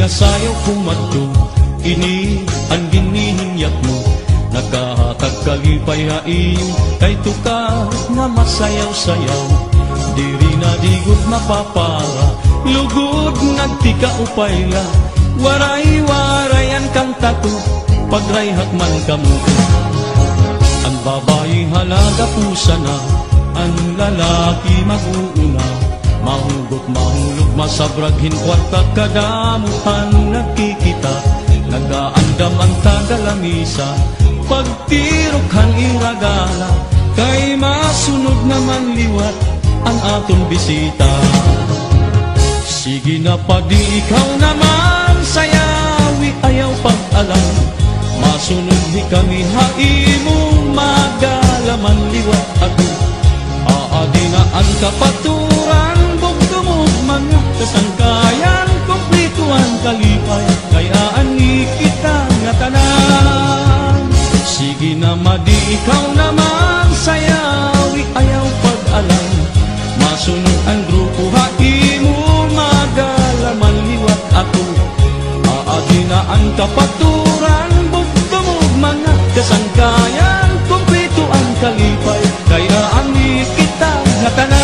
nga sayaw kumadto, ini ang ginihinyak mo. Nagkahatag kalipay haiyo, kay tukar nga masayaw-sayaw. Diri na digod mapapara, lugod nagtika upayla. Waray-warayan kang tato, pagrayhak man kamo. Ang babae halaga pusa na, ang lalaki mag-uuna. Mahugot mahulog masabraghin kwarta, kadamuhan nakikita. Nagaandam ang tagalamisa, pagtirokhan iragala. Kay masunod naman liwat ang aton bisita. Sige na padi ikaw naman, sayawi ayaw pag-alam. Masunod ni kami haimo, magalaman liwat ako. Aadi na ang kapaturan, bugdumog mga kasangkayan. Kumplituan kalipay, kaya ani kita nga tanan. Sige na madi ikaw naman, sayawi ayaw pag-alam. Masunod ang grupo haimo, magalaman liwat ako. Aadi na ang kapaturan, bugdumog mga kasangkayan. Kumplito ang kalipay, kaya ani kita nga tanan.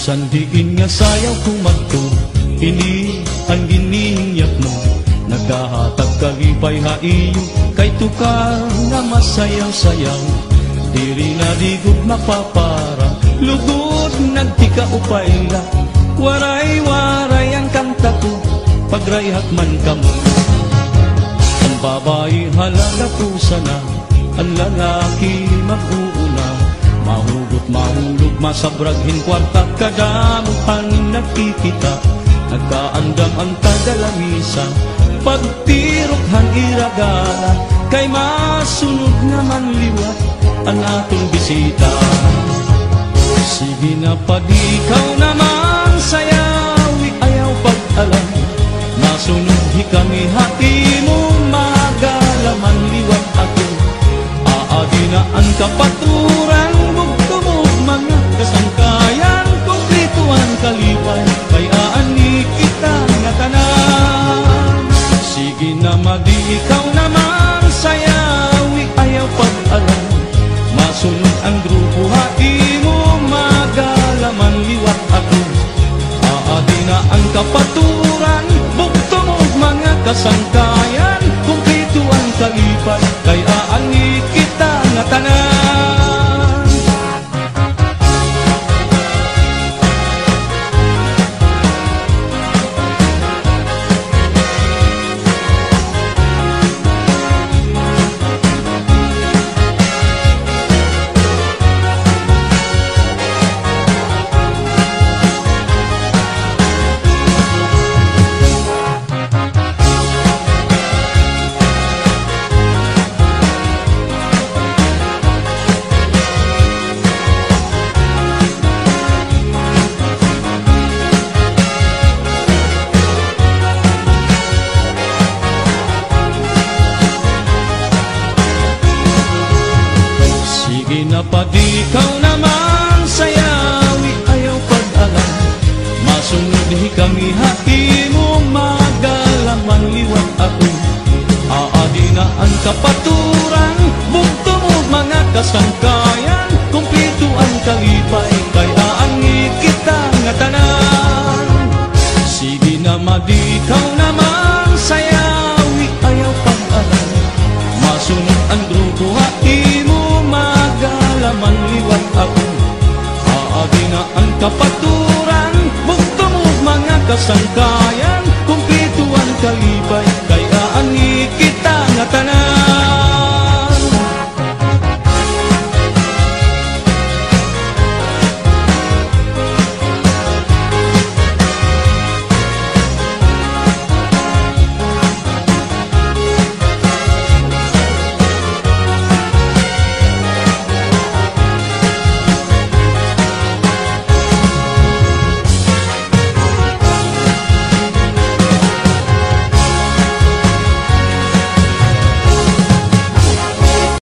Sandiin nga sayaw kumadto, ini ang ginihinyak mo. Naghahatag kalipay haiyo, kay tukar nga masayaw-sayaw. Diri na digod mapapara, lugod nagtika upayla. Waray-warayang kanta ko, pagrayhak man kamo. Ang babae halaga pusa na, ang lalaki mag-uuna. Mahugot mahulog masabraghin kwarta, kadamuhan nakikita. Nagkaandam ang tagalamisa, pagtirokhan iragala. Kay masunod naman liwat ang atong bisita. Sige na padi ikaw naman, sayawi ayaw pag-alam. Masunod hi kami haimo, magalaman liwat ako. Aadi na ang kapaturan, bugtumog mga kasangkayan. Kumplituan kalipay, kaya ani kita nga tanan. Sige na madi ikaw naman, sayawi ayaw pag-alam. Masunod ang grupo haimo, magalaman liwat ako. Aadi na ang kapaturan, bugtumog mga kasangkayan. Kumplituan kalipay, kaya ani kita nga tanan. Padi ikaw naman, sayawi ayaw pag-alam. Masunod hi kami haimo, magalaman liwat ako. Aadi na ang kapaturan, bugtumog mga kasangkayan. Kumplito ang kalipay, kaya ani kita nga tanan. Sige na madi ikaw naman, sayawi ayaw pag-alam. Masunod ang grupo haimo, magalaman liwat ako. Aadi na ang kapaturan, bugtumog mga kasangkayan.